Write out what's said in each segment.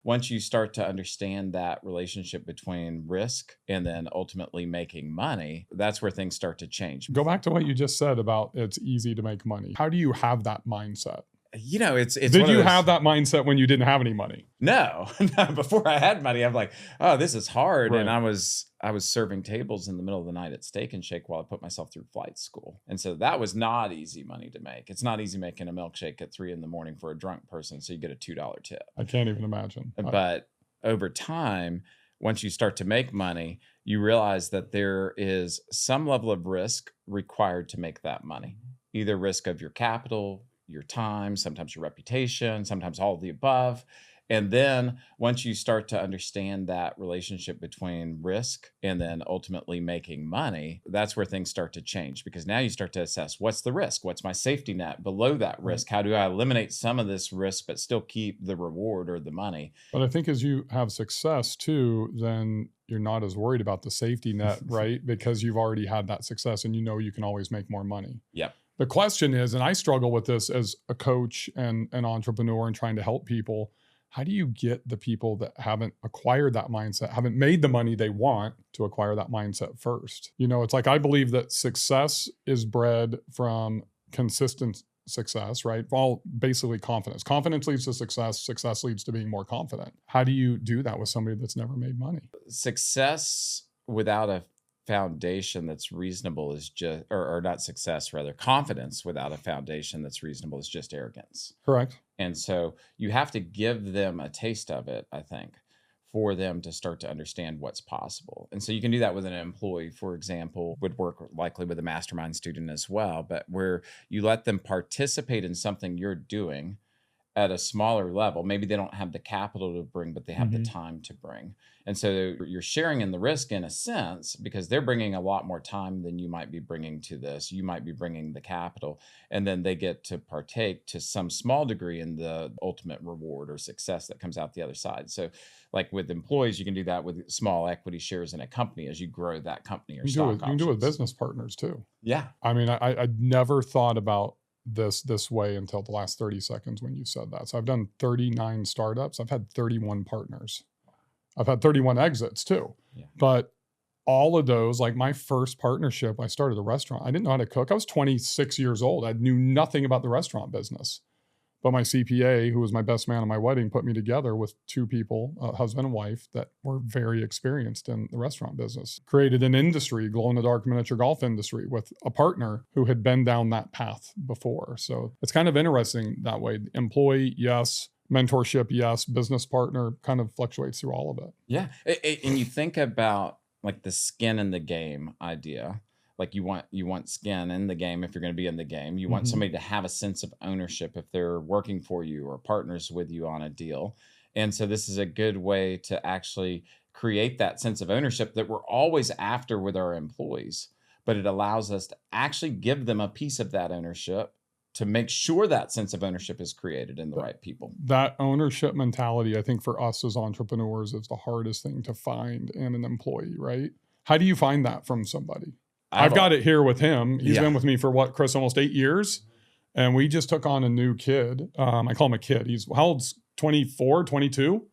Once you start to understand that relationship between risk and then ultimately making money, that's where things start to change. Go back to what you just said about it's easy to make money. How do you have that mindset? It's Did one of you those. have that mindset when you didn't have any money? No, no, before I had money, I'm like, oh, this is hard. And Right. I was serving tables in the middle of the night at Steak and Shake while I put myself through flight school. And so that was not easy money to make. It's not easy making a milkshake at 3 a.m. for a drunk person. So you get a $2 tip. I can't even imagine. But over time, once you start to make money, you realize that there is some level of risk required to make that money. Either risk of your capital, your time, sometimes your reputation, sometimes all of the above. And then once you start to understand that relationship between risk and then ultimately making money, that's where things start to change, because now you start to assess what's the risk? What's my safety net below that risk? How do I eliminate some of this risk, but still keep the reward or the money? But I think as you have success too, then you're not as worried about the safety net, right? Because you've already had that success and you know you can always make more money. Yep. The question is, and I struggle with this as a coach and an entrepreneur and trying to help people, how do you get the people that haven't acquired that mindset, haven't made the money they want to acquire that mindset first? It's like I believe that success is bred from consistent success, right? All basically confidence. Confidence leads to success. Success leads to being more confident. How do you do that with somebody that's never made money? Success without a foundation that's reasonable is just, or not success, rather, confidence without a foundation that's reasonable is just arrogance. Correct. And so you have to give them a taste of it, I think, for them to start to understand what's possible. And so you can do that with an employee, for example, would work likely with a mastermind student as well, but where you let them participate in something you're doing at a smaller level. Maybe they don't have the capital to bring, but they have the time to bring. And so you're sharing in the risk in a sense, because they're bringing a lot more time than you might be bringing to this. You might be bringing the capital, and then they get to partake to some small degree in the ultimate reward or success that comes out the other side. So like with employees, you can do that with small equity shares in a company as you grow that company or You stock can do it with options. business partners too. Yeah. I mean, I never thought about this way until the last 30 seconds when you said that. So I've done 39 startups. I've had 31 partners. I've had 31 exits too. Yeah. But all of those, like my first partnership, I started a restaurant. I didn't know how to cook. I was 26 years old. I knew nothing about the restaurant business. But my CPA, who was my best man at my wedding, put me together with two people, husband and wife, that were very experienced in the restaurant business. Created an industry, glow-in-the-dark miniature golf industry, with a partner who had been down that path before. So it's kind of interesting that way. Employee, yes. Mentorship, yes. Business partner kind of fluctuates through all of it. Yeah. And you think about like the skin in the game idea. Like you want skin in the game if you're going to be in the game. You want somebody to have a sense of ownership if they're working for you or partners with you on a deal. And so this is a good way to actually create that sense of ownership that we're always after with our employees, but it allows us to actually give them a piece of that ownership to make sure that sense of ownership is created in the right people. That ownership mentality, I think for us as entrepreneurs, is the hardest thing to find in an employee, right? How do you find that from somebody? I've got it here with him. He's been with me for what, Chris, almost 8 years. And we just took on a new kid. I call him a kid. He's how old's 24, 22,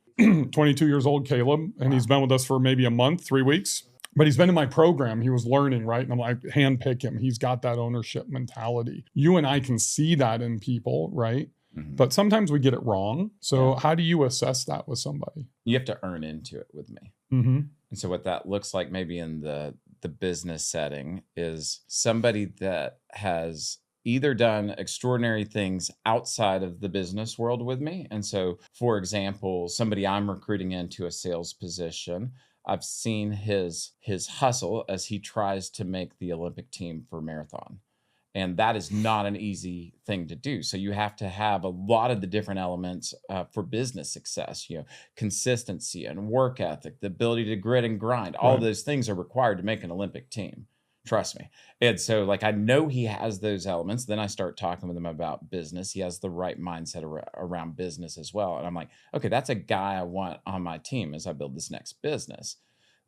22 years old, Caleb. And he's been with us for maybe a month, 3 weeks. But he's been in my program. He was learning, right? And I'm like, handpick him. He's got that ownership mentality. You and I can see that in people, right? But sometimes we get it wrong. So how do you assess that with somebody? You have to earn into it with me. And so what that looks like maybe in the business setting is somebody that has either done extraordinary things outside of the business world with me. And so, for example, somebody I'm recruiting into a sales position, I've seen his hustle as he tries to make the Olympic team for marathon. And that is not an easy thing to do. So you have to have a lot of the different elements for business success, consistency and work ethic, the ability to grit and grind. All of those things are required to make an Olympic team. Trust me. And so like, I know he has those elements. Then I start talking with him about business. He has the right mindset around business as well. And I'm like, okay, that's a guy I want on my team as I build this next business.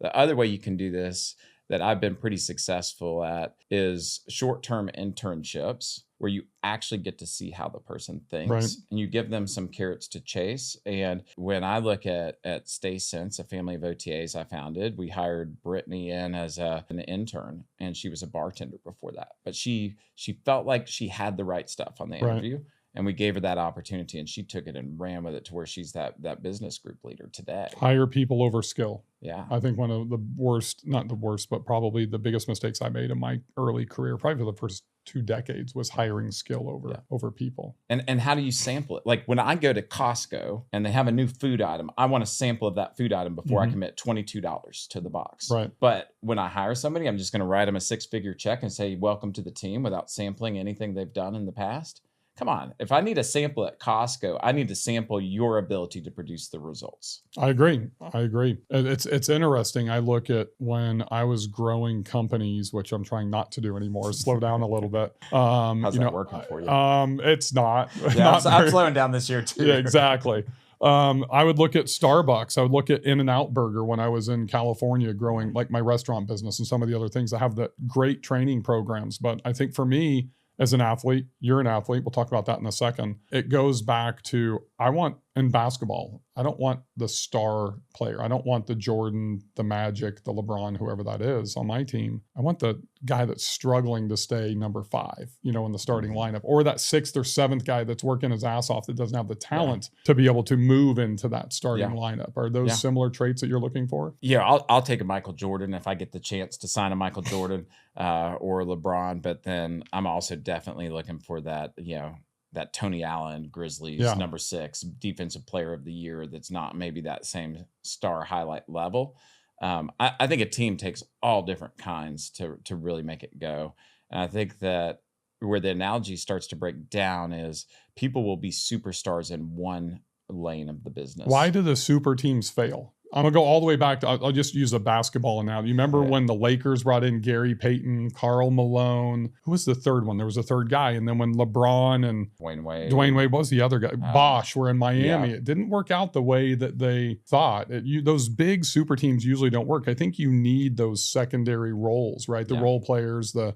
The other way you can do this that I've been pretty successful at is short-term internships where you actually get to see how the person thinks and you give them some carrots to chase. And when I look at Stay Sense, a family of OTAs I founded, we hired Brittany in as an intern, and she was a bartender before that. But she felt like she had the right stuff on the interview. And we gave her that opportunity, and she took it and ran with it to where she's that business group leader today. Hire people over skill. Yeah. I think one of the worst, not the worst, but probably the biggest mistakes I made in my early career, probably for the first 2 decades, was hiring skill over people. And how do you sample it? Like when I go to Costco and they have a new food item, I want a sample of that food item before I commit $22 to the box. Right. But when I hire somebody, I'm just going to write them a 6-figure check and say, welcome to the team, without sampling anything they've done in the past. Come on. If I need a sample at Costco, I need to sample your ability to produce the results. I agree. It's interesting. I look at when I was growing companies, which I'm trying not to do anymore, slow down a little bit. How's that working for you? It's not. Yeah, I'm slowing down this year too. Yeah, exactly. I would look at Starbucks. I would look at In-N-Out Burger when I was in California growing like my restaurant business and some of the other things that have the great training programs. But I think for me, as an athlete, you're an athlete. We'll talk about that in a second. It goes back to, in basketball, I don't want the star player. I don't want the Jordan, the Magic, the LeBron, whoever that is on my team. I want the guy that's struggling to stay number 5, in the starting lineup, or that 6th or 7th guy that's working his ass off that doesn't have the talent to be able to move into that starting lineup. Are those similar traits that you're looking for? Yeah, I'll take a Michael Jordan if I get the chance to sign a Michael Jordan or LeBron, but then I'm also definitely looking for that, that Tony Allen, Grizzlies, number 6, defensive player of the year that's not maybe that same star highlight level. I think a team takes all different kinds to really make it go. And I think that where the analogy starts to break down is people will be superstars in one lane of the business. Why do the super teams fail? I'm going to go all the way back to, I'll just use a basketball analogy. You remember when the Lakers brought in Gary Payton, Karl Malone? Who was the third one? There was a third guy. And then when LeBron and Dwayne Wade was the other guy, Bosh were in Miami. It didn't work out the way that they thought. Those big super teams usually don't work. I think you need those secondary roles, right? The role players, the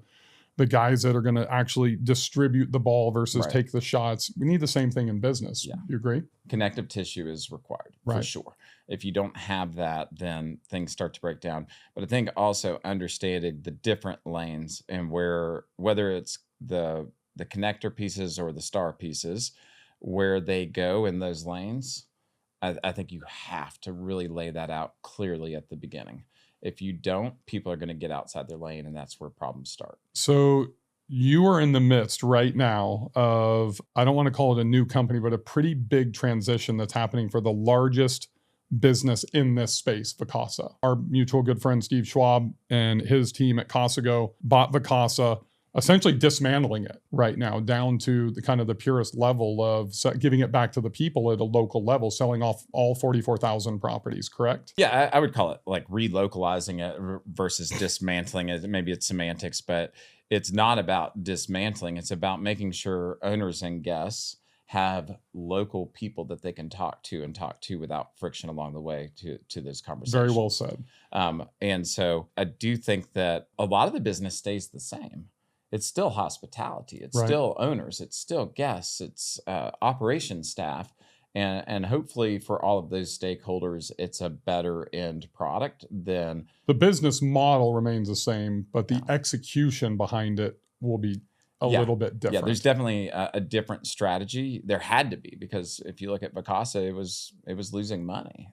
guys that are going to actually distribute the ball versus take the shots. We need the same thing in business. Yeah. You agree? Connective tissue is required for sure. If you don't have that, then things start to break down. But I think also understanding the different lanes and whether it's the connector pieces or the star pieces, where they go in those lanes, I think you have to really lay that out clearly at the beginning. If you don't, people are going to get outside their lane, and that's where problems start. So you are in the midst right now of, I don't want to call it a new company, but a pretty big transition that's happening for the largest business in this space, Vacasa. Our mutual good friend, Steve Schwab, and his team at Costco bought Vacasa, essentially dismantling it right now down to the kind of the purest level of giving it back to the people at a local level, selling off all 44,000 properties, correct? Yeah, I would call it like relocalizing it versus dismantling it. Maybe it's semantics, but it's not about dismantling. It's about making sure owners and guests have local people that they can talk to without friction along the way to those conversations. Very well said. And so I do think that a lot of the business stays the same. It's still hospitality. It's still owners. It's still guests. It's operations staff. And hopefully for all of those stakeholders, it's a better end product than... The business model remains the same, but the execution behind it will be a little bit different. Yeah, there's definitely a different strategy. There had to be, because if you look at Vacasa, it was losing money.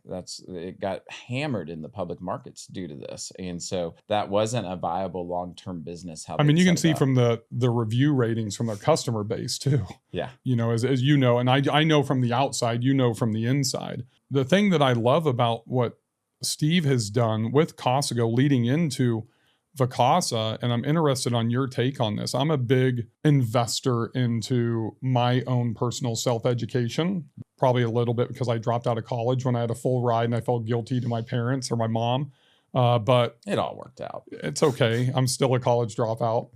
It got hammered in the public markets due to this, and so that wasn't a viable long-term business. I mean, you can see from the review ratings from their customer base too. Yeah, as you know, and I know from the outside, from the inside. The thing that I love about what Steve has done with Costco leading into Vacasa, and I'm interested on your take on this. I'm a big investor into my own personal self-education, probably a little bit because I dropped out of college when I had a full ride and I felt guilty to my parents or my mom. But it all worked out. It's okay. I'm still a college dropout.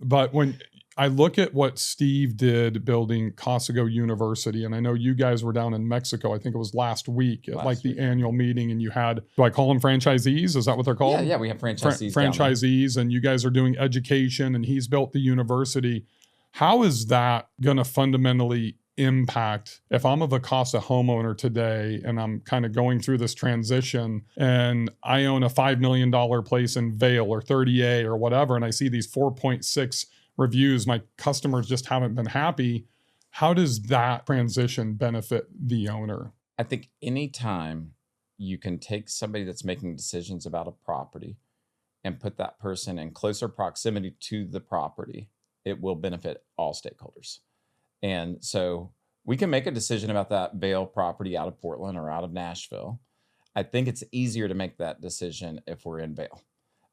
But when I look at what Steve did building Costco University, and I know you guys were down in Mexico. I think it was last week at the annual meeting, and you had, do I call them franchisees? Is that what they're called? Yeah, we have franchisees. Franchisees, and you guys are doing education, and he's built the university. How is that going to fundamentally impact if I'm a Vacasa homeowner today and I'm kind of going through this transition and I own a $5 million place in Vail or 30A or whatever, and I see these 4.6 reviews, my customers just haven't been happy. How does that transition benefit the owner? I think anytime you can take somebody that's making decisions about a property and put that person in closer proximity to the property, it will benefit all stakeholders. And so we can make a decision about that Vail property out of Portland or out of Nashville. I think it's easier to make that decision if we're in Vail.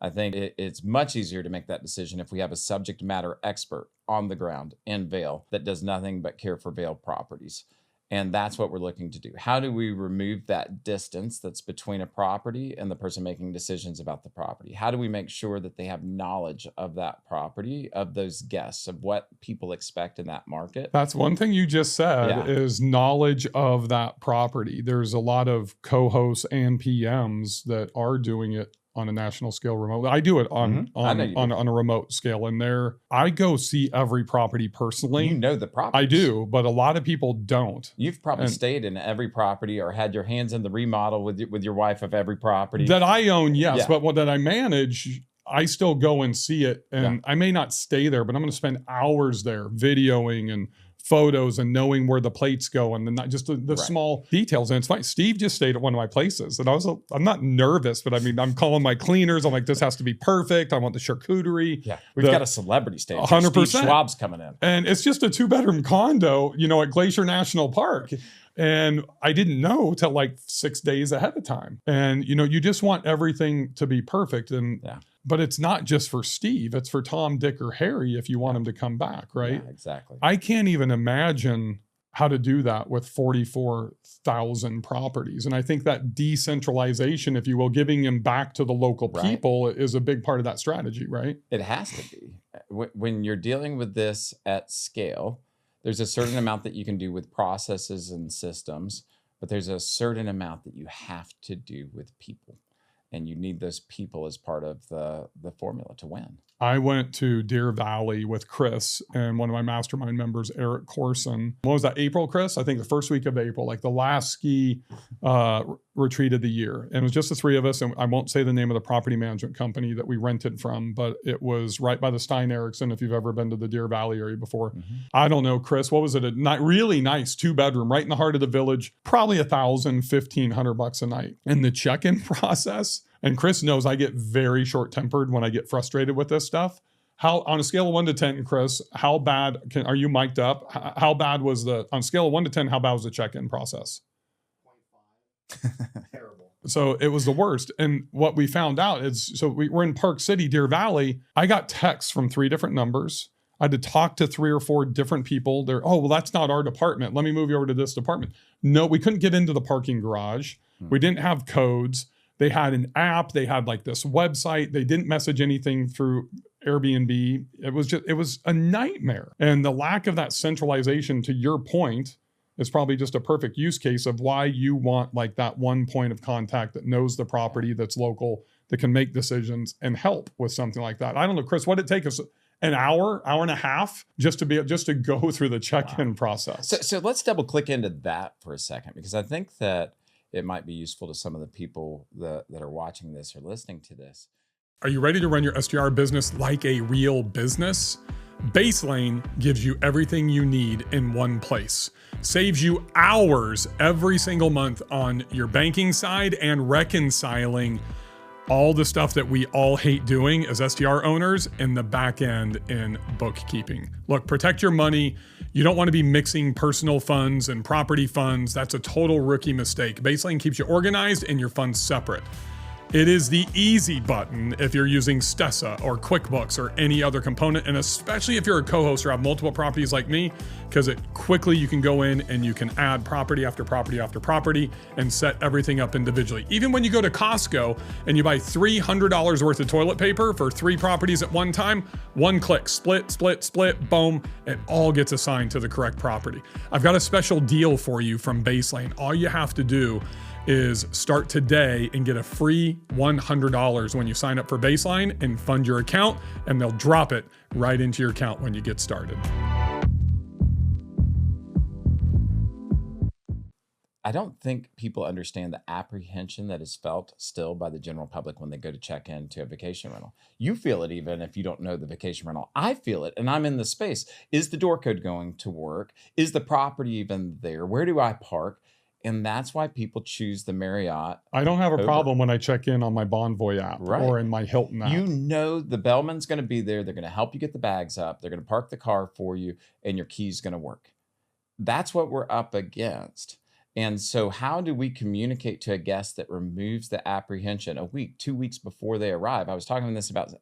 I think it's much easier to make that decision if we have a subject matter expert on the ground in Vail that does nothing but care for Vail properties. And that's what we're looking to do. How do we remove that distance that's between a property and the person making decisions about the property? How do we make sure that they have knowledge of that property, of those guests, of what people expect in that market? That's one thing you just said is knowledge of that property. There's a lot of co-hosts and PMs that are doing it on a national scale remote. I do it on a remote scale. And there, I go see every property personally. You know the property. I do, but a lot of people don't. You've probably stayed in every property or had your hands in the remodel with your wife of every property. That I own, yes. Yeah. But that I manage, I still go and see it. And I may not stay there, but I'm going to spend hours there videoing and photos and knowing where the plates go and not just the small details. And it's fine. Steve just stayed at one of my places and I'm not nervous, but I mean, I'm calling my cleaners. I'm like, this has to be perfect. I want the charcuterie. Yeah. We've got a celebrity stage. 100%. Steve Schwab's coming in. And it's just a 2-bedroom condo, at Glacier National Park. And I didn't know till like 6 days ahead of time. And, you just want everything to be perfect. And but it's not just for Steve, it's for Tom, Dick, or Harry if you want him to come back, right? Yeah, exactly. I can't even imagine how to do that with 44,000 properties. And I think that decentralization, if you will, giving them back to the local people is a big part of that strategy, right? It has to be. When you're dealing with this at scale, there's a certain amount that you can do with processes and systems, but there's a certain amount that you have to do with people. And you need those people as part of the formula to win. I went to Deer Valley with Chris and one of my mastermind members, Eric Corson. What was that, April, Chris? I think the first week of April, like the last ski retreat of the year. And it was just the three of us. And I won't say the name of the property management company that we rented from, but it was right by the Stein Eriksen, if you've ever been to the Deer Valley area before. Mm-hmm. I don't know, Chris, what was it? Really nice 2-bedroom right in the heart of the village, probably $1,000-$1,500 a night. And the check-in process, and Chris knows I get very short-tempered when I get frustrated with this stuff. How, on a scale of 1 to 10, Chris, how bad are you mic'd up? How bad was on a scale of 1 to 10, how bad was the check-in process? 0.5. Terrible. So it was the worst. And what we found out is, so we're in Park City, Deer Valley. I got texts from 3 different numbers. I had to talk to 3 or 4 different people. Oh, well, that's not our department. Let me move you over to this department. No, we couldn't get into the parking garage. We didn't have codes. They had an app. They had like this website. They didn't message anything through Airbnb. It was a nightmare. And the lack of that centralization, to your point, is probably just a perfect use case of why you want like that one point of contact that knows the property, that's local, that can make decisions and help with something like that. I don't know, Chris, what did it take us? An hour and a half just to go through the check-in process. So let's double click into that for a second, because I think that it might be useful to some of the people that are watching this or listening to this. Are you ready to run your STR business like a real business? Baselane gives you everything you need in one place. Saves you hours every single month on your banking side and reconciling all the stuff that we all hate doing as STR owners in the back end in bookkeeping. Look, protect your money. You don't want to be mixing personal funds and property funds. That's a total rookie mistake. Baselane keeps you organized and your funds separate. It is the easy button if you're using Stessa or QuickBooks or any other component, and especially if you're a co-host or have multiple properties like me, because it quickly you can go in and you can add property after property after property and set everything up individually. Even when you go to Costco and you buy $300 worth of toilet paper for 3 properties at one time, one click, split, split, split, boom, it all gets assigned to the correct property. I've got a special deal for you from Baseline. All you have to do is start today and get a free $100 when you sign up for Baseline and fund your account, and they'll drop it right into your account when you get started. I don't think people understand the apprehension that is felt still by the general public when they go to check into a vacation rental. You feel it even if you don't know the vacation rental. I feel it, and I'm in the space. Is the door code going to work? Is the property even there? Where do I park? And that's why people choose the Marriott. I don't have a problem when I check in on my Bonvoy app or in my Hilton app. You know the bellman's going to be there. They're going to help you get the bags up. They're going to park the car for you, and your key's going to work. That's what we're up against. And so how do we communicate to a guest that removes the apprehension a week, 2 weeks before they arrive? I was talking this about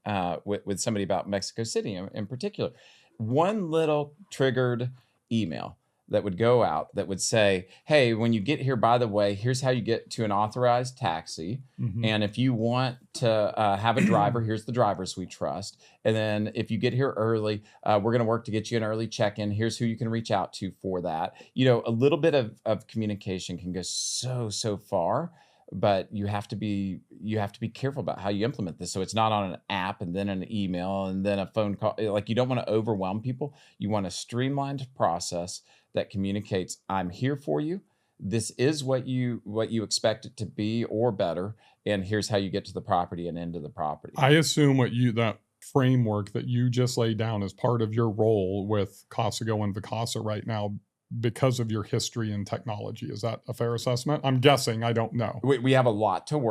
with somebody about Mexico City in particular. One little triggered email that would go out that would say, hey, when you get here, by the way, here's how you get to an authorized taxi. Mm-hmm. And if you want to have a driver, here's the drivers we trust. And then if you get here early, we're going to work to get you an early check-in. Here's who you can reach out to for that. You know, a little bit of communication can go so far, but you have to be careful about how you implement this. So it's not on an app and then an email and then a phone call. Like, you don't want to overwhelm people. You want a streamlined process that communicates, I'm here for you. This is what you expect it to be or better. And here's how you get to the property and into the property. I assume that framework that you just laid down as part of your role with Costco and Vacasa right now, because of your history in technology. Is that a fair assessment? I'm guessing. I don't know. We have a lot of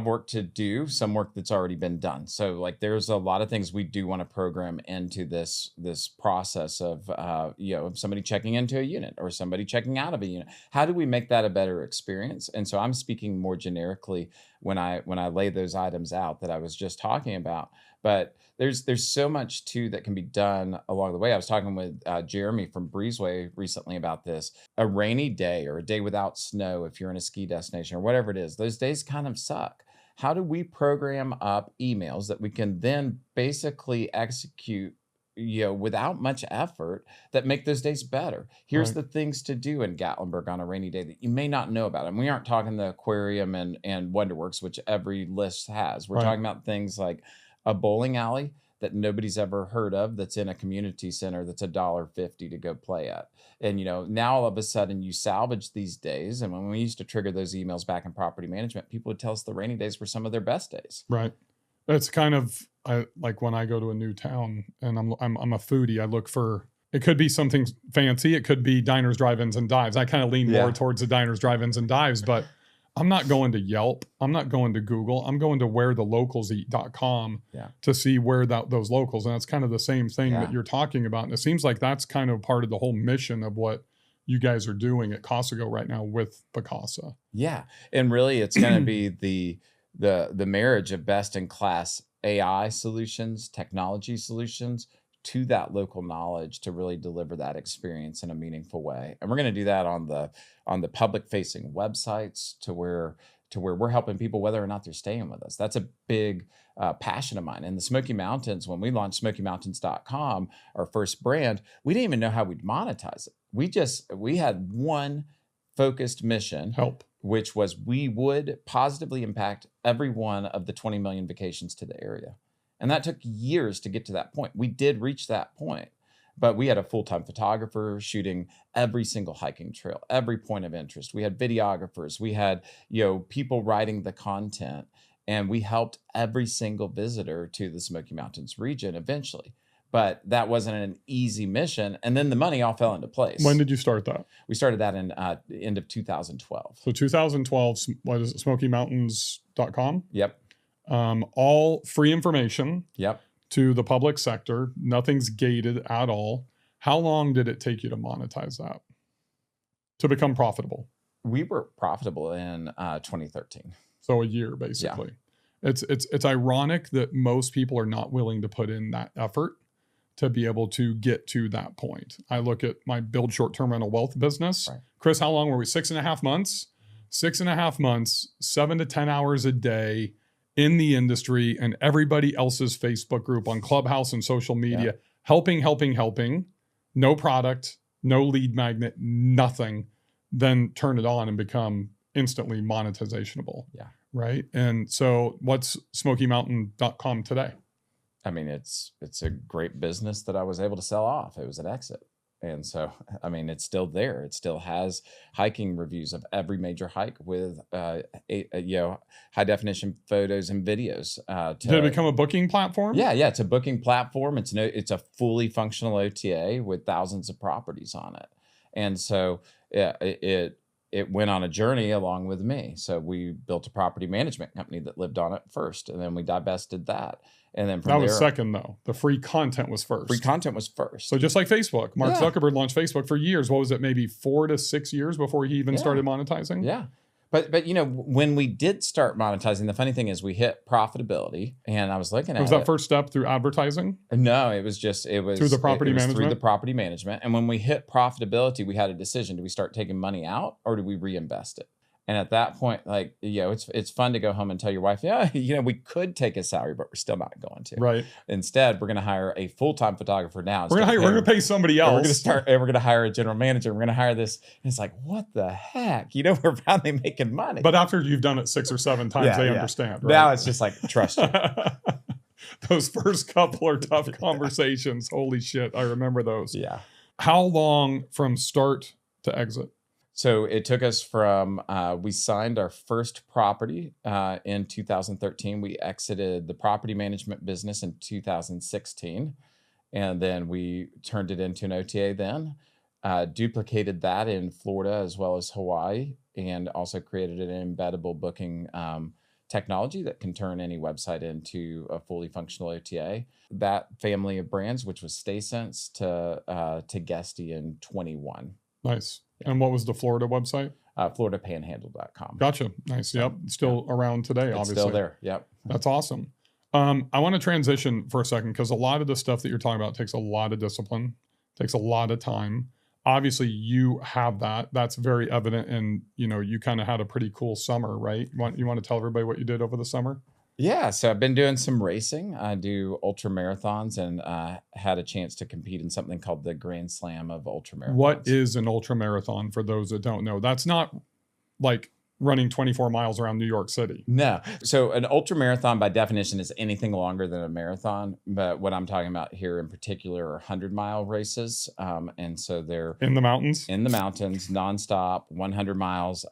work to do, some work that's already been done. So like there's a lot of things we do want to program into this process of, of somebody checking into a unit or somebody checking out of a unit. How do we make that a better experience? And so I'm speaking more generically when I lay those items out that I was just talking about. But there's so much too that can be done along the way. I was talking with Jeremy from Breezeway recently about this. A rainy day or a day without snow, if you're in a ski destination or whatever it is, those days kind of suck. How do we program up emails that we can then basically execute, without much effort, that make those days better? Here's the things to do in Gatlinburg on a rainy day that you may not know about. And we aren't talking the aquarium and Wonderworks, which every list has. We're talking about things like a bowling alley that nobody's ever heard of that's in a community center that's $1.50 to go play at. And, now all of a sudden you salvage these days. And when we used to trigger those emails back in property management, people would tell us the rainy days were some of their best days. Right. That's kind of like when I go to a new town and I'm a foodie, I look for, it could be something fancy. It could be diners, drive-ins, and dives. I kind of lean more towards the diners, drive-ins, and dives, but I'm not going to Yelp. I'm not going to Google. I'm going to wherelocalseat.com to see where those locals. And that's kind of the same thing that you're talking about. And it seems like that's kind of part of the whole mission of what you guys are doing at Costco right now with Vacasa. Yeah. And really it's going to be the marriage of best in class AI solutions, technology solutions to that local knowledge to really deliver that experience in a meaningful way. And we're going to do that on the public facing websites to where we're helping people whether or not they're staying with us. That's a big passion of mine. In the Smoky Mountains, when we launched SmokyMountains.com, our first brand, we didn't even know how we'd monetize it. We had one focused mission, which was we would positively impact every one of the 20 million vacations to the area. And that took years to get to that point. We did reach that point, but we had a full-time photographer shooting every single hiking trail, every point of interest. We had videographers, we had, people writing the content, and we helped every single visitor to the Smoky Mountains region eventually. But that wasn't an easy mission. And then the money all fell into place. When did you start that? We started that in end of 2012. So 2012, what is it, SmokyMountains.com? Yep. All free information to the public sector. Nothing's gated at all. How long did it take you to monetize that, to become profitable? We were profitable in 2013. So a year, basically. It's ironic that most people are not willing to put in that effort to be able to get to that point. I look at my build short-term rental wealth business. Right. Chris, how long were we? 6.5 months? 6.5 months, 7 to 10 hours a day in the industry and everybody else's Facebook group on Clubhouse and social media, helping. No product, no lead magnet, nothing. Then turn it on and become instantly monetizationable. Yeah. Right. And so what's SmokyMountain.com today? I mean, it's a great business that I was able to sell off. It was an exit. And so, I mean, it's still there. It still has hiking reviews of every major hike with, high definition photos and videos. Did it become a booking platform? Yeah. It's a booking platform. It's a fully functional OTA with thousands of properties on it. And so it went on a journey along with me. So we built a property management company that lived on it first, and then we divested that. And then from that was second, though. The free content was first. Free content was first. So just like Facebook, Mark Zuckerberg launched Facebook for years. What was it? Maybe 4 to 6 years before he even started monetizing? Yeah. But when we did start monetizing, the funny thing is we hit profitability, and I was looking at was that first step through advertising? No, it was through the property management. Through the property management. And when we hit profitability, we had a decision: do we start taking money out or do we reinvest it? And at that point, it's fun to go home and tell your wife, we could take a salary, but we're still not going to. Right. Instead, we're going to hire a full-time photographer now. We're going to pay somebody else. And we're going to hire a general manager. We're going to hire this. And it's like, what the heck? We're finally making money. But after you've done it 6 or 7 times, they understand. Right? Now it's just like, trust you. Those first couple are tough conversations. Holy shit. I remember those. Yeah. How long from start to exit? So it took us from, we signed our first property in 2013. We exited the property management business in 2016. And then we turned it into an OTA then, duplicated that in Florida as well as Hawaii, and also created an embeddable booking technology that can turn any website into a fully functional OTA. That family of brands, which was StaySense to Guesty in 21. Nice. And what was the Florida website? FloridaPanhandle.com. Gotcha. Nice. Yep. Still around today, obviously. Still there. Yep. That's awesome. I want to transition for a second because a lot of the stuff that you're talking about takes a lot of discipline, takes a lot of time. Obviously, you have that. That's very evident. And, you kind of had a pretty cool summer, right? You want to tell everybody what you did over the summer? Yeah, so I've been doing some racing. I do ultramarathons and had a chance to compete in something called the Grand Slam of Ultramarathons. What is an ultramarathon for those that don't know? That's not like running 24 miles around New York City. No. So an ultramarathon by definition is anything longer than a marathon. But what I'm talking about here in particular are 100-mile races. And so they're in the mountains, nonstop, 100 miles.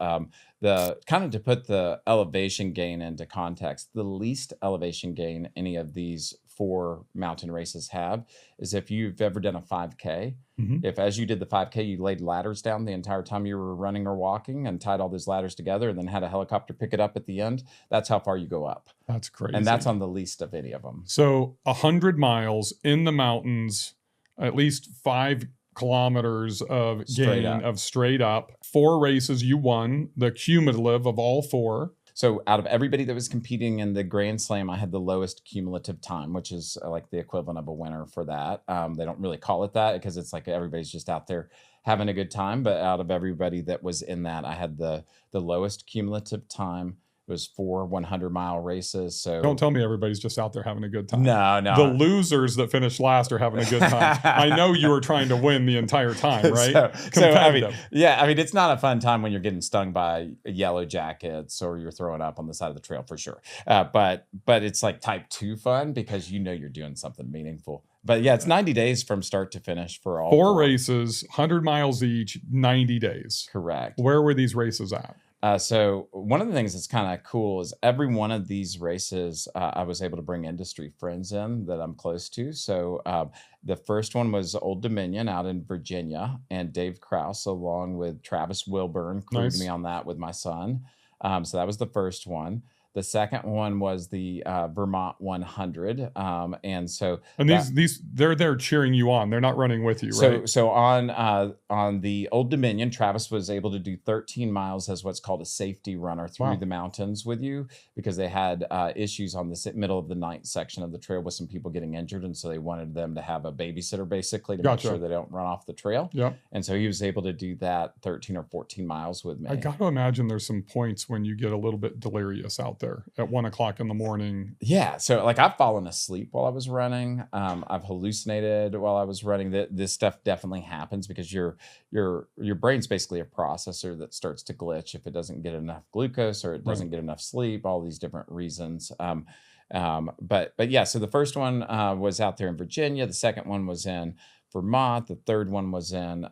The kind of to put the elevation gain into context, the least elevation gain any of these 4 mountain races have is if you've ever done a 5K. If as you did the 5K, you laid ladders down the entire time you were running or walking and tied all those ladders together and then had a helicopter pick it up at the end, that's how far you go up. That's crazy. And that's on the least of any of them. So 100 miles in the mountains, at least 5 kilometers of straight up. 4 races you won, the cumulative of all 4. So out of everybody that was competing in the Grand Slam, I had the lowest cumulative time, which is like the equivalent of a winner for that. They don't really call it that because it's like everybody's just out there having a good time. But out of everybody that was in that, I had the lowest cumulative time. It was 4 100-mile races. So don't tell me everybody's just out there having a good time. No. The losers that finished last are having a good time. I know you were trying to win the entire time, right? It's not a fun time when you're getting stung by yellow jackets or you're throwing up on the side of the trail for sure. But it's like type 2 fun because you're doing something meaningful. But yeah, it's 90 days from start to finish for all 4 races, 100 miles each, 90 days. Correct. Where were these races at? So one of the things that's kind of cool is every one of these races, I was able to bring industry friends in that I'm close to. So the first one was Old Dominion out in Virginia, and Dave Krause, along with Travis Wilburn, crewed me on that with my son. So that was the first one. The second one was the Vermont 100. And they're there cheering you on. They're not running with you, right? So on the Old Dominion, Travis was able to do 13 miles as what's called a safety runner through the mountains with you, because they had issues on the middle of the night section of the trail with some people getting injured. And so they wanted them to have a babysitter basically to make sure they don't run off the trail. Yeah. And so he was able to do that 13 or 14 miles with me. I got to imagine there's some points when you get a little bit delirious out there at 1 o'clock in the morning. Yeah. So like I've fallen asleep while I was running. I've hallucinated while I was running. This stuff definitely happens because your brain's basically a processor that starts to glitch if it doesn't get enough glucose or it doesn't get enough sleep, all these different reasons. But yeah, so the first one was out there in Virginia. The second one was in Vermont. The third one was in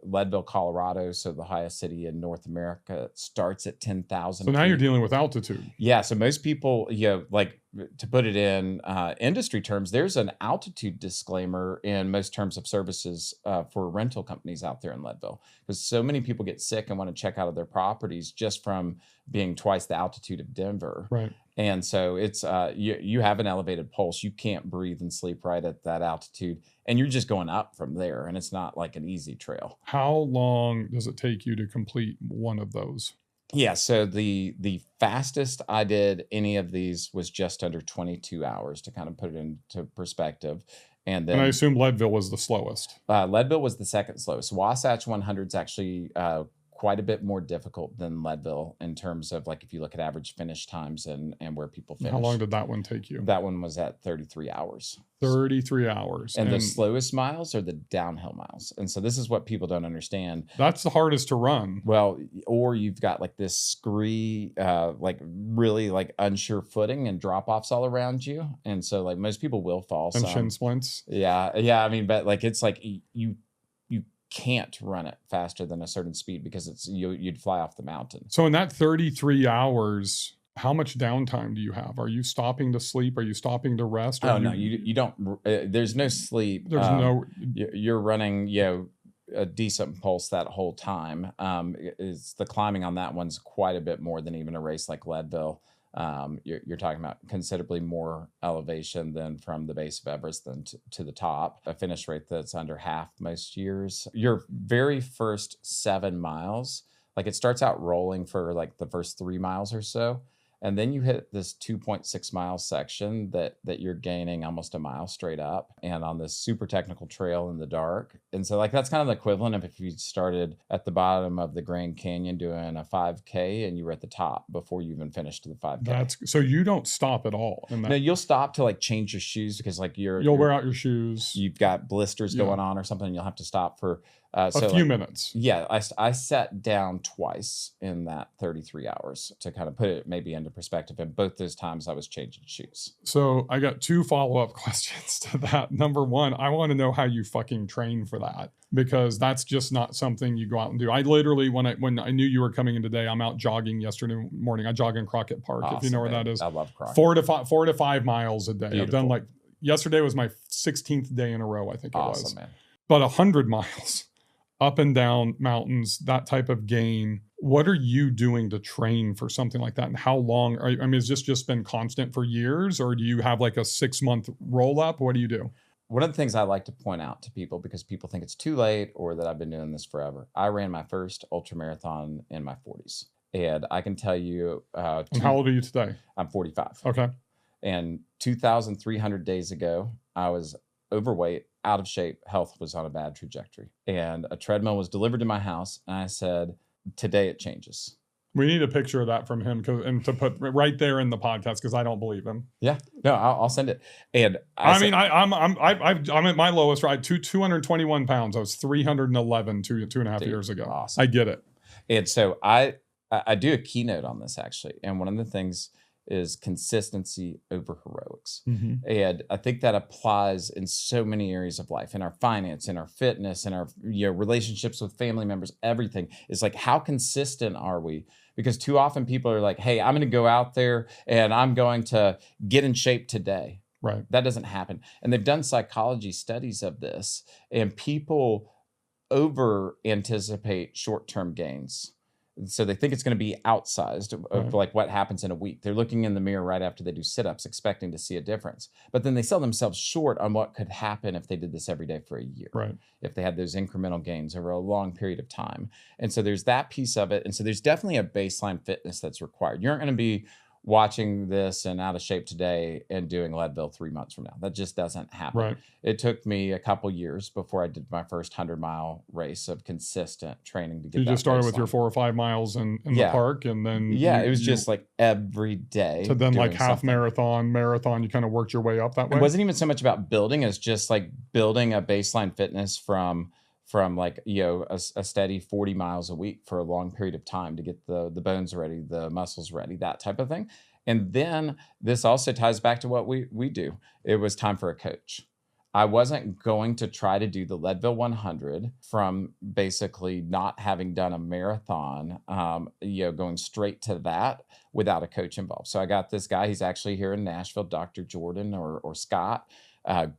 Leadville, Colorado. So the highest city in North America. It starts at 10,000. So now you're dealing with altitude. Yeah. So most people, like to put it in industry terms, there's an altitude disclaimer in most terms of services for rental companies out there in Leadville, because so many people get sick and want to check out of their properties just from being twice the altitude of Denver. Right. And so it's you have an elevated pulse. You can't breathe and sleep right at that altitude, and you're just going up from there. And it's not like an easy trail. How long does it take you to complete one of those? Yeah, so the fastest I did any of these was just under 22 hours, to kind of put it into perspective. And then I assume Leadville was the slowest. Leadville was the second slowest. Wasatch 100 is actually quite a bit more difficult than Leadville in terms of like if you look at average finish times and where people finish. How long did that one take you? That one was at 33 hours. 33 hours. And the slowest miles are the downhill miles. And so this is what people don't understand. That's the hardest to run. Well, or you've got like this scree, like really like unsure footing and drop offs all around you. And so like most people will fall. And shin splints. Yeah. Yeah. I mean, but like it's like you can't run it faster than a certain speed because you'd fly off the mountain. So in that 33 hours, how much downtime do you have? Are you stopping to sleep? Are you stopping to rest? Oh, no, you don't. There's no sleep. There's you're running, a decent pulse that whole time. Is the climbing on that one's quite a bit more than even a race like Leadville. You're talking about considerably more elevation than from the base of Everest than to the top. A finish rate that's under half most years. Your very first 7 miles, like it starts out rolling for like the first 3 miles or so. And then you hit this 2.6 mile section that you're gaining almost a mile straight up and on this super technical trail in the dark. And so like that's kind of the equivalent of if you started at the bottom of the Grand Canyon doing a 5K and you were at the top before you even finished the 5K. So you don't stop at all. No, you'll stop to like change your shoes because like you'll wear out your shoes. You've got blisters going on or something. And you'll have to stop for a few minutes. Yeah, I sat down twice in that 33 hours to kind of put it maybe into perspective. And both those times I was changing shoes. So I got 2 follow-up questions to that. Number one, I want to know how you fucking train for that, because that's just not something you go out and do. I literally, when I knew you were coming in today, I'm out jogging yesterday morning. I jog in Crockett Park, if you know where that is. I love Crockett. 4 to 5 miles a day. Beautiful. I've done yesterday was my 16th day in a row, I think it was. Awesome, man. But 100 miles. Up and down mountains, that type of gain. What are you doing to train for something like that? And how long? Has this just been constant for years, or do you have like a 6-month roll up? What do you do? One of the things I like to point out to people, because people think it's too late or that I've been doing this forever. I ran my first ultramarathon in my 40s. And I can tell you... and how old are you today? I'm 45. Okay. And 2,300 days ago, I was overweight, out of shape, health was on a bad trajectory. And a treadmill was delivered to my house. And I said, today it changes. We need a picture of that from him and to put right there in the podcast, because I don't believe him. Yeah, no, I'll send it. And I'm at my lowest, right? 221 pounds. I was 311 two and a half years ago. Awesome. I get it. And so I do a keynote on this actually. And one of the things is consistency over heroics. Mm-hmm. And I think that applies in so many areas of life, in our finance, in our fitness, in our relationships with family members. Everything is like, how consistent are we? Because too often people are like, hey, I'm going to go out there and I'm going to get in shape today. Right. That doesn't happen. And they've done psychology studies of this, and people over anticipate short-term gains. So they think it's going to be outsized of like what happens in a week. They're looking in the mirror right after they do sit-ups, expecting to see a difference. But then they sell themselves short on what could happen if they did this every day for a year. Right. If they had those incremental gains over a long period of time. And so there's that piece of it. And so there's definitely a baseline fitness that's required. You aren't going to be watching this and out of shape today and doing Leadville 3 months from now. That just doesn't happen. Right. It took me a couple years before I did my first 100-mile race of consistent training to get. You that just started with baseline. your 4 or 5 miles in the park, and then it was just like every day. To then like half something. marathon. You kind of worked your way up that way. It wasn't even so much about building as just like building a baseline fitness from like, a steady 40 miles a week for a long period of time to get the bones ready, the muscles ready, that type of thing. And then this also ties back to what we do. It was time for a coach. I wasn't going to try to do the Leadville 100 from basically not having done a marathon, going straight to that without a coach involved. So I got this guy, he's actually here in Nashville, Dr. Jordan or Scott,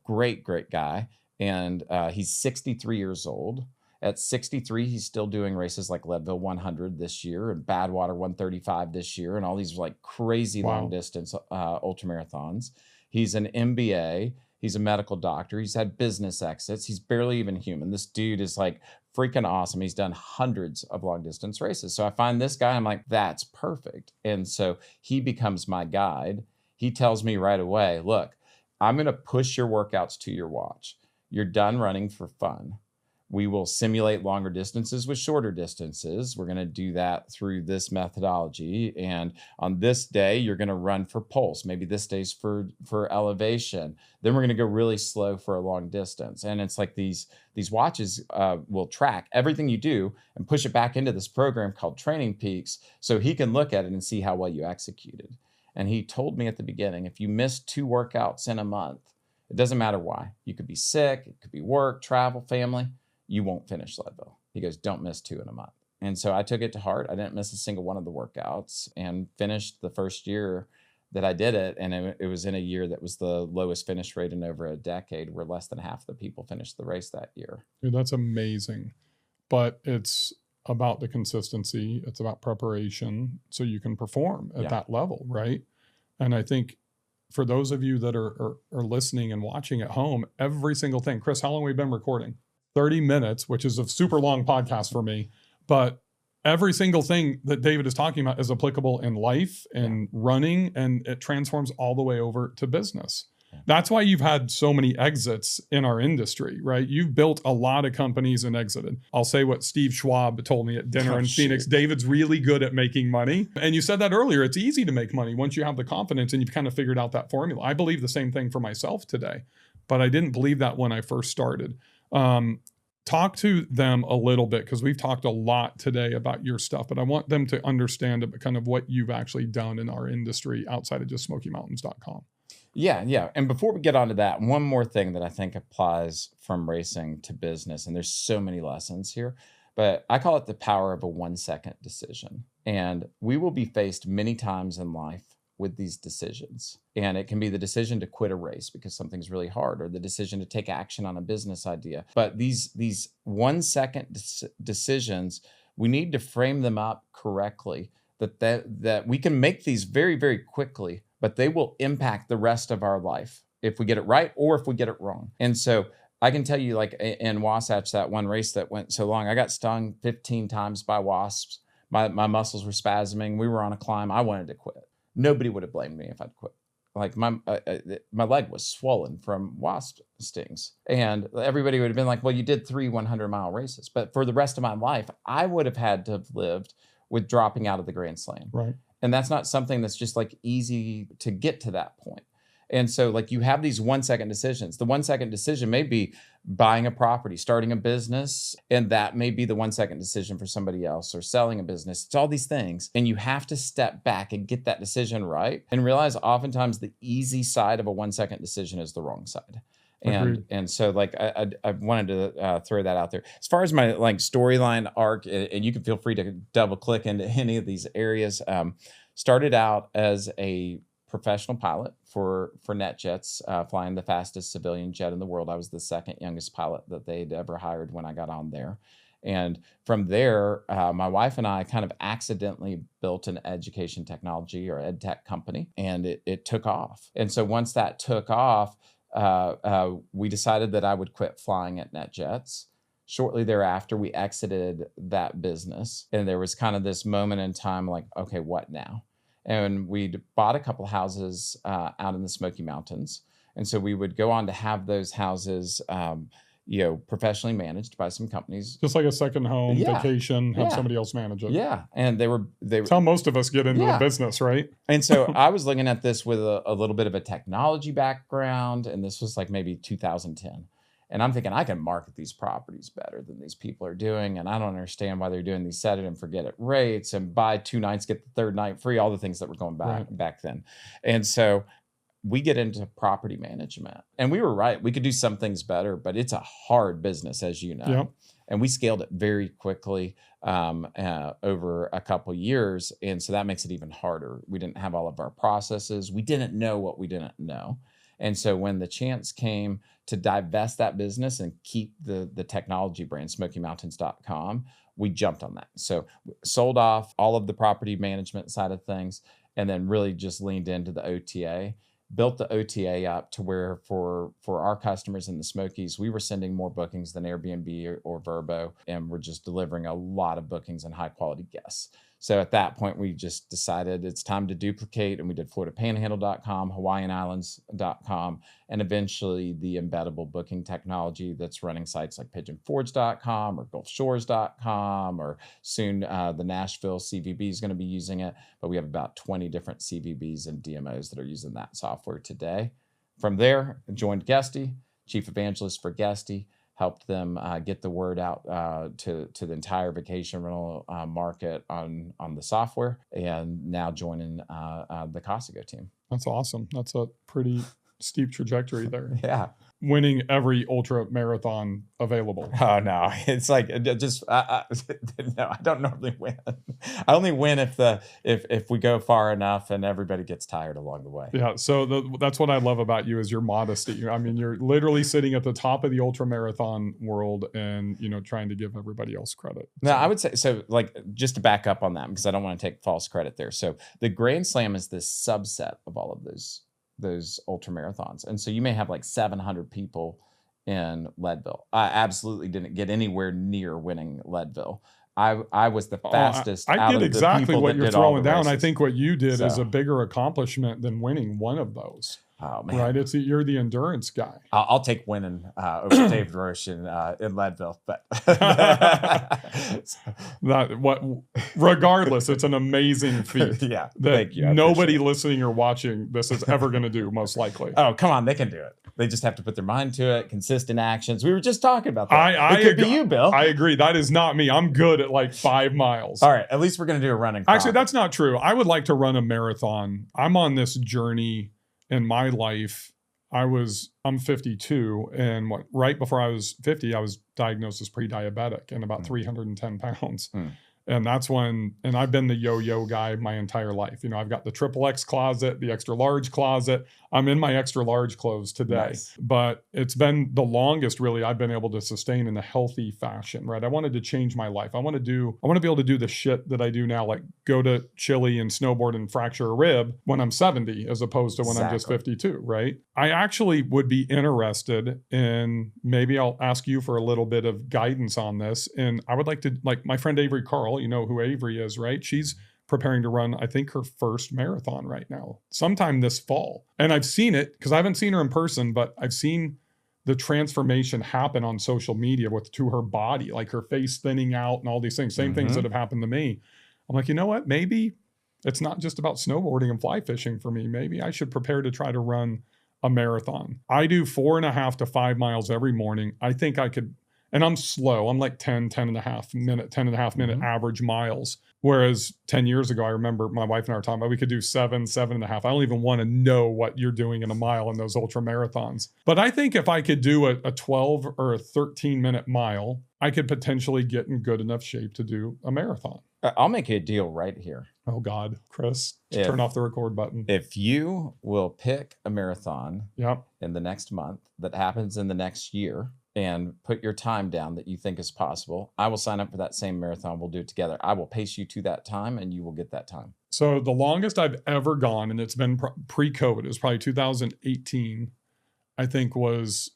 great guy. And he's 63 years old. At 63, he's still doing races like Leadville 100 this year and Badwater 135 this year and all these like crazy long distance ultramarathons. He's an MBA. He's a medical doctor. He's had business exits. He's barely even human. This dude is like freaking awesome. He's done hundreds of long distance races. So I find this guy, I'm like, that's perfect. And so he becomes my guide. He tells me right away, look, I'm going to push your workouts to your watch. You're done running for fun. We will simulate longer distances with shorter distances. We're going to do that through this methodology. And on this day, you're going to run for pulse. Maybe this day's for elevation. Then we're going to go really slow for a long distance. And it's like these watches will track everything you do and push it back into this program called Training Peaks so he can look at it and see how well you executed. And he told me at the beginning, if you miss 2 workouts in a month, it doesn't matter why. You could be sick, it could be work, travel, family. You won't finish Leadville. He goes, don't miss 2 in a month. And so I took it to heart. I didn't miss a single one of the workouts and finished the first year that I did it. And it was in a year that was the lowest finish rate in over a decade, where less than half the people finished the race that year. Dude, that's amazing. But it's about the consistency. It's about preparation so you can perform at that level, right? And I think for those of you that are listening and watching at home, every single thing. Chris, how long have we been recording? 30 minutes, which is a super long podcast for me, but every single thing that David is talking about is applicable in life and running, and it transforms all the way over to business. That's why you've had so many exits in our industry, right? You've built a lot of companies and exited. I'll say what Steve Schwab told me at dinner in Phoenix. David's really good at making money. And you said that earlier. It's easy to make money once you have the confidence and you've kind of figured out that formula. I believe the same thing for myself today, but I didn't believe that when I first started. Talk to them a little bit, because we've talked a lot today about your stuff, but I want them to understand kind of what you've actually done in our industry outside of just SmokyMountains.com. Yeah. And before we get on to that, one more thing that I think applies from racing to business, and there's so many lessons here, but I call it the power of a 1-second decision. And we will be faced many times in life with these decisions. And it can be the decision to quit a race because something's really hard, or the decision to take action on a business idea. But these 1-second decisions, we need to frame them up correctly, that we can make these very, very quickly, but they will impact the rest of our life if we get it right or if we get it wrong. And so I can tell you, like in Wasatch, that one race that went so long, I got stung 15 times by wasps. My muscles were spasming. We were on a climb. I wanted to quit. Nobody would have blamed me if I'd quit. Like my leg was swollen from wasp stings, and everybody would have been like, well, you did 3 100-mile races. But for the rest of my life, I would have had to have lived with dropping out of the Grand Slam. Right. And that's not something that's just like easy to get to that point. And so like you have these 1-second decisions. The 1-second decision may be buying a property, starting a business, and that may be the 1-second decision for somebody else, or selling a business. It's all these things. And you have to step back and get that decision right and realize oftentimes the easy side of a 1-second decision is the wrong side. And so like I wanted to throw that out there. As far as my like storyline arc, and you can feel free to double click into any of these areas. Started out as a professional pilot for NetJets, flying the fastest civilian jet in the world. I was the second youngest pilot that they'd ever hired when I got on there. And from there, my wife and I kind of accidentally built an education technology or ed tech company, and it took off. And so once that took off, we decided that I would quit flying at NetJets. Shortly thereafter, we exited that business, and there was kind of this moment in time like, okay, what now? And we'd bought a couple houses out in the Smoky Mountains. And so we would go on to have those houses, professionally managed by some companies. Just like a second home, vacation, have somebody else manage it. Yeah. And they were That's how most of us get into the business, right? And so I was looking at this with a little bit of a technology background, and this was like maybe 2010. And I'm thinking I can market these properties better than these people are doing. And I don't understand why they're doing these set it and forget it rates and buy 2 nights, get the third night free, all the things that were going back then. And so we get into property management, and we were right. We could do some things better, but it's a hard business, as you know. Yep. And we scaled it very quickly over a couple years. And so that makes it even harder. We didn't have all of our processes. We didn't know what we didn't know. And so when the chance came to divest that business and keep the technology brand, SmokyMountains.com, we jumped on that. So sold off all of the property management side of things, and then really just leaned into the OTA. Built the OTA up to where for our customers in the Smokies, we were sending more bookings than Airbnb or Vrbo, and we're just delivering a lot of bookings and high quality guests. So at that point, we just decided it's time to duplicate, and we did FloridaPanhandle.com, HawaiianIslands.com, and eventually the embeddable booking technology that's running sites like PigeonForge.com or GulfShores.com, or soon the Nashville CVB is going to be using it. But we have about 20 different CVBs and DMOs that are using that software today. From there, I joined Guesty, Chief Evangelist for Guesty. Helped them get the word out to the entire vacation rental market on the software, and now joining the Costco team. That's awesome. That's a pretty steep trajectory there. Yeah. Winning every ultra marathon available. Oh no, it's like just no. I don't normally win. I only win if we go far enough and everybody gets tired along the way. Yeah. So that's what I love about you is your modesty. I mean, you're literally sitting at the top of the ultra marathon world, and trying to give everybody else credit. No, I would say so. Like, just to back up on that, because I don't want to take false credit there. So the Grand Slam is this subset of all of those ultra marathons. And so you may have like 700 people in Leadville. I absolutely didn't get anywhere near winning Leadville. I was the fastest. I get exactly what you're throwing down. I think what you did is a bigger accomplishment than winning one of those. Oh man! Right, you're the endurance guy. I'll take winning over David Roche in Leadville, but regardless, it's an amazing feat. Yeah, thank you. Nobody listening or watching this is ever going to do, most likely. Oh, come on, they can do it. They just have to put their mind to it. Consistent actions. We were just talking about that. It could be you, Bill. I agree. That is not me. I'm good at like 5 miles. All right, at least we're going to do a running. Actually, that's not true. I would like to run a marathon. I'm on this journey in my life. I'm 52, and right before I was 50, I was diagnosed as pre-diabetic and about 310 pounds. And that's when, and I've been the yo-yo guy my entire life. I've got the XXX closet, the extra large closet. I'm in my extra large clothes today, nice. But it's been the longest really I've been able to sustain in a healthy fashion, right? I wanted to change my life. I want to be able to do the shit that I do now, like go to Chile and snowboard and fracture a rib when I'm 70, as opposed to when I'm just 52, right? I actually would be interested in, maybe I'll ask you for a little bit of guidance on this. And I would like to, like my friend Avery Carl, you know who Avery is, right? She's preparing to run, I think, her first marathon right now, sometime this fall. And I've seen it, because I haven't seen her in person, but I've seen the transformation happen on social media to her body, like her face thinning out and all these things, same things that have happened to me. I'm like, you know what? Maybe it's not just about snowboarding and fly fishing for me. Maybe I should prepare to try to run a marathon. I do 4.5 to 5 miles every morning. I think I could, and I'm slow. I'm like 10 and a half minute average miles. Whereas 10 years ago, I remember my wife and I were talking about we could do 7.5. I don't even want to know what you're doing in a mile in those ultra marathons. But I think if I could do a 12 or a 13 minute mile, I could potentially get in good enough shape to do a marathon. I'll make you a deal right here. Oh God, Chris, turn off the record button. If you will pick a marathon in the next month that happens in the next year, and put your time down that you think is possible. I will sign up for that same marathon. We'll do it together. I will pace you to that time and you will get that time. So the longest I've ever gone, and it's been pre-COVID, it was probably 2018, I think, was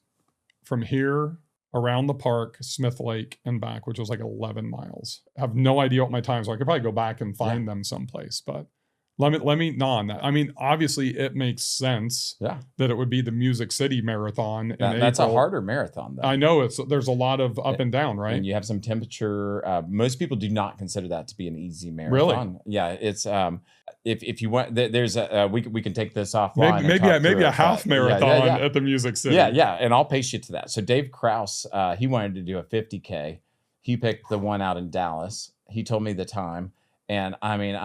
from here around the park, Smith Lake and back, which was like 11 miles. I have no idea what my times are. I could probably go back and find them someplace, but let me gnaw on that. I mean, obviously it makes sense that it would be the Music City Marathon in April. That's a harder marathon, though. I know there's a lot of up and down, right? And you have some temperature. Most people do not consider that to be an easy marathon. Really? Yeah, it's if you want, there's we can take this offline. Maybe a half marathon at the Music City. Yeah, and I'll pace you to that. So Dave Krause, he wanted to do a 50K. He picked the one out in Dallas. He told me the time, and I mean,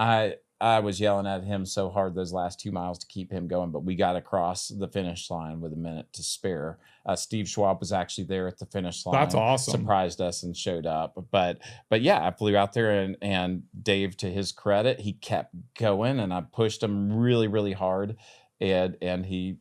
I was yelling at him so hard those last 2 miles to keep him going, but we got across the finish line with a minute to spare. Steve Schwab was actually there at the finish line. That's awesome. Surprised us and showed up. But yeah, I flew out there and Dave, to his credit, he kept going and I pushed him really, really hard and he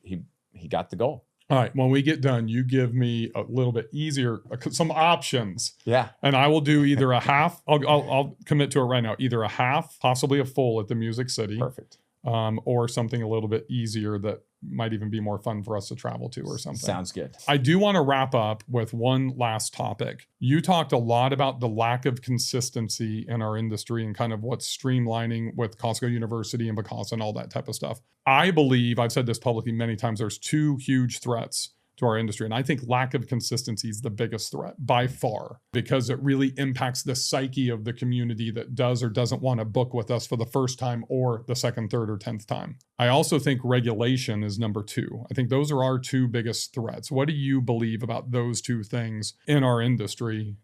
got the goal. All right. When we get done, you give me a little bit easier, some options. Yeah. And I will do either a half. I'll commit to it right now. Either a half, possibly a full at the Music City. Perfect. Or something a little bit easier that might even be more fun for us to travel to or something. Sounds good. I do want to wrap up with one last topic. You talked a lot about the lack of consistency in our industry and kind of what's streamlining with Costco University and Vacasa and all that type of stuff. I believe, I've said this publicly many times, there's two huge threats to our industry. And I think lack of consistency is the biggest threat by far, because it really impacts the psyche of the community that does or doesn't want to book with us for the first time or the second, third, or 10th time. I also think regulation is number two. I think those are our two biggest threats. What do you believe about those two things in our industry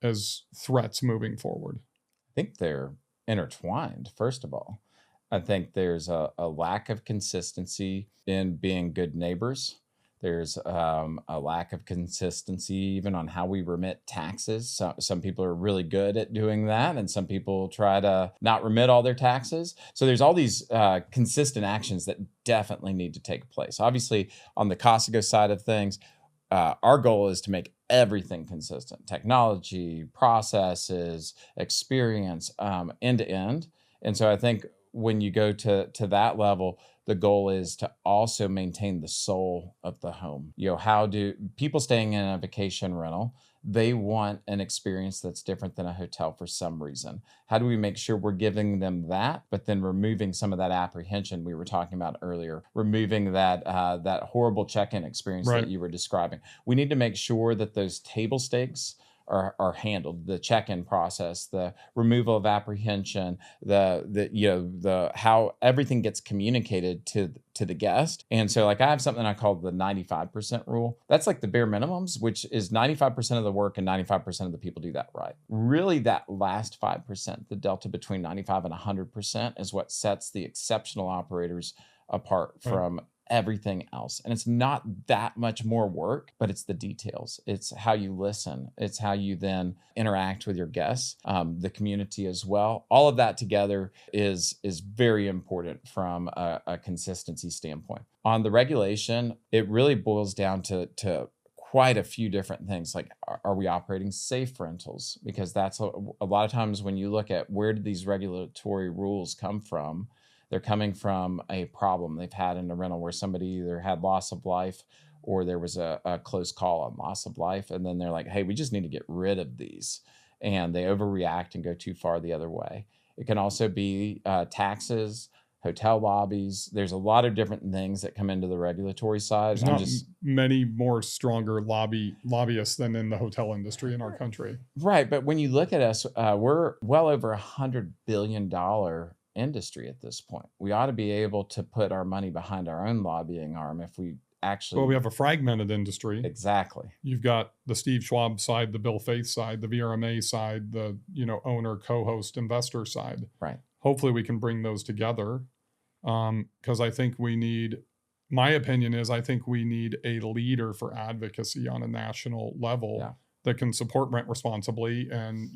as threats moving forward? I think they're intertwined, first of all. I think there's a lack of consistency in being good neighbors. There's a lack of consistency even on how we remit taxes. So, some people are really good at doing that, and some people try to not remit all their taxes. So there's all these consistent actions that definitely need to take place. Obviously, on the Costco side of things, our goal is to make everything consistent. Technology, processes, experience, end to end. And so I think when you go to that level, the goal is to also maintain the soul of the home. You know, how do people staying in a vacation rental, they want an experience that's different than a hotel for some reason. How do we make sure we're giving them that, but then removing some of that apprehension we were talking about earlier, removing that that horrible check-in experience that you were describing? We need to make sure that those table stakes are handled, the check-in process, the removal of apprehension, the how everything gets communicated to the guest. And so like I have something I call the 95% rule. That's like the bare minimums, which is 95% of the work and 95% of the people do that right. Really that last 5%, the delta between 95 and 100% is what sets the exceptional operators apart from everything else. And it's not that much more work, but it's the details. It's how you listen. It's how you then interact with your guests, the community as well. All of that together is very important from a consistency standpoint. On the regulation, it really boils down to quite a few different things. Like, are we operating safe rentals? Because that's a lot of times when you look at where did these regulatory rules come from, they're coming from a problem they've had in a rental where somebody either had loss of life or there was a close call on loss of life. And then they're like, hey, we just need to get rid of these. And they overreact and go too far the other way. It can also be taxes, hotel lobbies. There's a lot of different things that come into the regulatory side. There's not many more stronger lobbyists than in the hotel industry in our country. Right. But when you look at us, we're well over $100 billion industry at this point. We ought to be able to put our money behind our own lobbying arm if we actually... Well, we have a fragmented industry. Exactly. You've got the Steve Schwab side, the Bill Faeth side, the VRMA side, the owner, co-host, investor side. Right. Hopefully we can bring those together because I think we need... My opinion is I think we need a leader for advocacy on a national level that can support rent responsibly. And,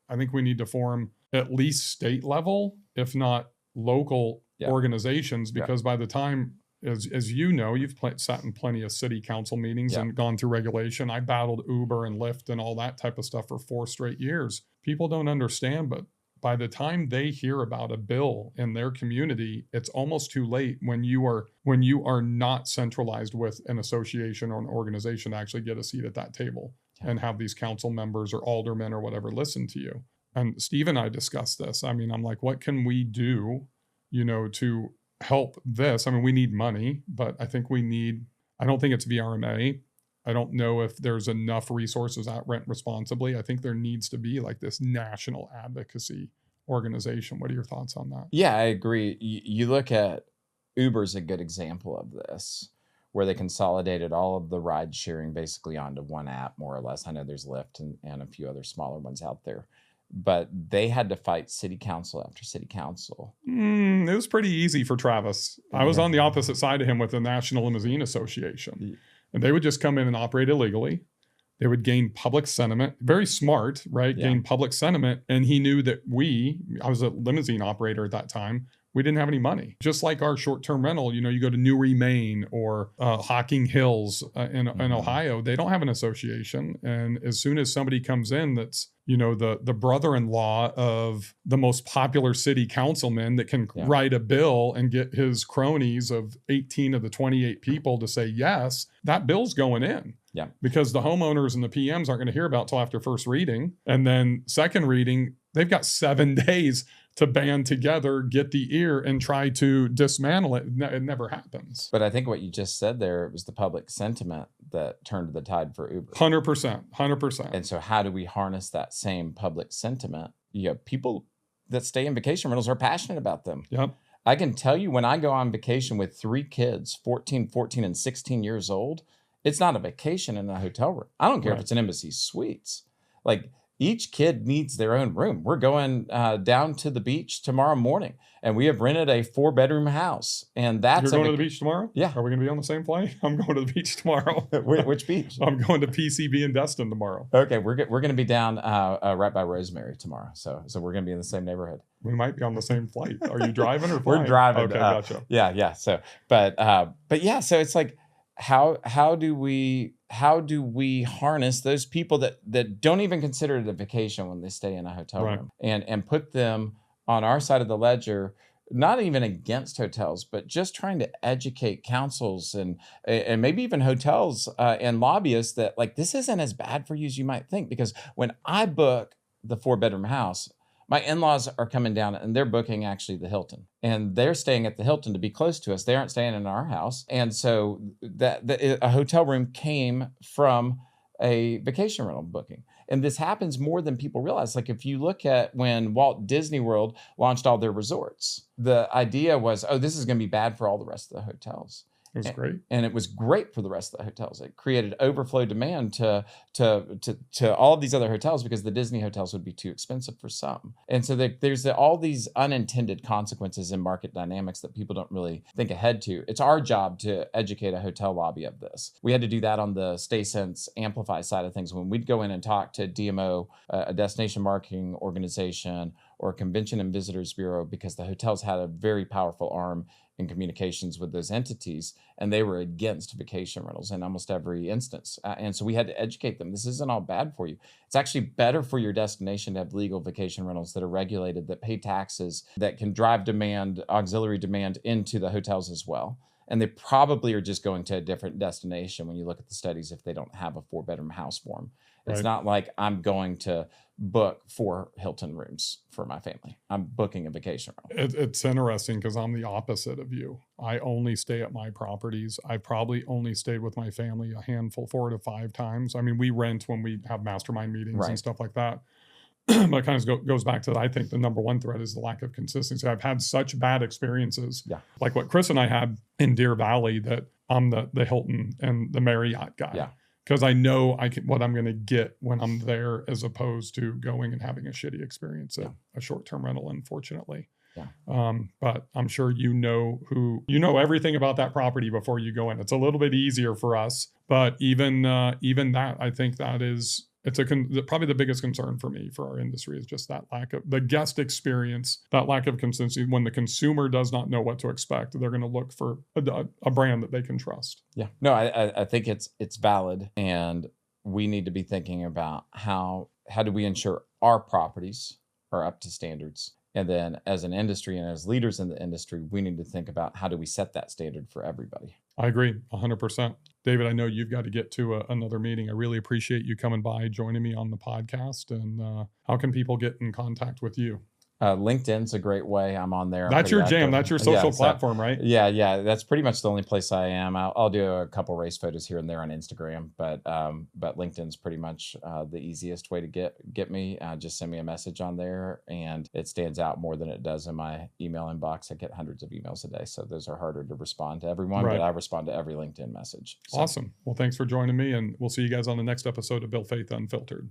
I think we need to form at least state level, if not local organizations, because by the time as you know, you've sat in plenty of city council meetings and gone through regulation. I battled Uber and Lyft and all that type of stuff for 4 straight years. People don't understand, but by the time they hear about a bill in their community, it's almost too late when you are not centralized with an association or an organization to actually get a seat at that table and have these council members or aldermen or whatever listen to you. And Steve and I discussed this. I mean, I'm like, what can we do, to help this? I mean, we need money, but I think I don't think it's VRMA. I don't know if there's enough resources at Rent Responsibly. I think there needs to be like this national advocacy organization. What are your thoughts on that? Yeah, I agree. You look at Uber's a good example of this, where they consolidated all of the ride sharing basically onto one app, more or less. I know there's Lyft and a few other smaller ones out there, but they had to fight city council after city council. It was pretty easy for Travis. I was on the opposite side of him with the National Limousine Association. And they would just come in and operate illegally. They would gain public sentiment. Very smart, right? Yeah. Gain public sentiment. And he knew that I was a limousine operator at that time. We didn't have any money. Just like our short-term rental, you go to Newry, Maine or Hocking Hills in Ohio, they don't have an association. And as soon as somebody comes in that's, the brother-in-law of the most popular city councilman that can write a bill and get his cronies of 18 of the 28 people to say yes, that bill's going in. Yeah. Because the homeowners and the PMs aren't going to hear about till after first reading. And then second reading, they've got 7 days to band together, get the ear, and try to dismantle it. It never happens. But I think what you just said there was the public sentiment that turned the tide for Uber. 100%. And so how do we harness that same public sentiment? People that stay in vacation rentals are passionate about them. Yep. I can tell you when I go on vacation with 3 kids, 14, 14, and 16 years old, it's not a vacation in a hotel room. I don't care if it's an Embassy Suites. Like, each kid needs their own room. We're going down to the beach tomorrow morning, and we have rented a 4-bedroom house. And that's You're going to the beach tomorrow? Yeah. Are we going to be on the same flight? I'm going to the beach tomorrow. Which beach? I'm going to PCB in Destin tomorrow. Okay, we're going to be down right by Rosemary tomorrow. So we're going to be in the same neighborhood. We might be on the same flight. Are you driving or flying? We're driving. Okay, gotcha. Yeah. So, but yeah. So it's like, how do we harness those people that don't even consider it a vacation when they stay in a hotel room and put them on our side of the ledger, not even against hotels, but just trying to educate councils and maybe even hotels and lobbyists that like, this isn't as bad for you as you might think. Because when I book the 4-bedroom house, my in-laws are coming down and they're booking actually the Hilton, and they're staying at the Hilton to be close to us. They aren't staying in our house. And so a hotel room came from a vacation rental booking. And this happens more than people realize. Like, if you look at when Walt Disney World launched all their resorts, the idea was, this is going to be bad for all the rest of the hotels. It was great. And it was great for the rest of the hotels. It created overflow demand to all of these other hotels because the Disney hotels would be too expensive for some. And so there's all these unintended consequences in market dynamics that people don't really think ahead to. It's our job to educate a hotel lobby of this. We had to do that on the StaySense Amplify side of things when we'd go in and talk to DMO, a destination marketing organization, or a convention and visitors bureau, because the hotels had a very powerful arm in communications with those entities, and they were against vacation rentals in almost every instance. And so we had to educate them. This isn't all bad for you. It's actually better for your destination to have legal vacation rentals that are regulated, that pay taxes, that can drive demand, auxiliary demand into the hotels as well. And they probably are just going to a different destination when you look at the studies if they don't have a 4-bedroom house for them. It's not like I'm going to book 4 Hilton rooms for my family. I'm booking a vacation rental. It's interesting because I'm the opposite of you. I only stay at my properties. I probably only stayed with my family a handful, 4 to 5 times. I mean, we rent when we have mastermind meetings and stuff like that. But it kind of goes back to, I think the number one threat is the lack of consistency. I've had such bad experiences, like what Chris and I had in Deer Valley, that I'm the Hilton and the Marriott guy. Yeah. Because I know what I'm going to get when I'm there, as opposed to going and having a shitty experience at a short-term rental, unfortunately. Yeah. But I'm sure you know everything about that property before you go in. It's a little bit easier for us, but even that, I think that is It's probably the biggest concern for me for our industry is just that lack of the guest experience, that lack of consistency. When the consumer does not know what to expect, they're going to look for a brand that they can trust. Yeah, no, I think it's valid, and we need to be thinking about how do we ensure our properties are up to standards. And then as an industry and as leaders in the industry, we need to think about how do we set that standard for everybody. I agree 100%. David, I know you've got to get to another meeting. I really appreciate you coming by, joining me on the podcast. And how can people get in contact with you? LinkedIn's a great way. I'm on there. That's your jam. That's your social platform, right? Yeah. That's pretty much the only place I am. I'll do a couple race photos here and there on Instagram, but LinkedIn's pretty much the easiest way to get me. Just send me a message on there, and it stands out more than it does in my email inbox. I get hundreds of emails a day, so those are harder to respond to everyone, right. But I respond to every LinkedIn message. So. Awesome. Well, thanks for joining me, and we'll see you guys on the next episode of Faeth Unfiltered.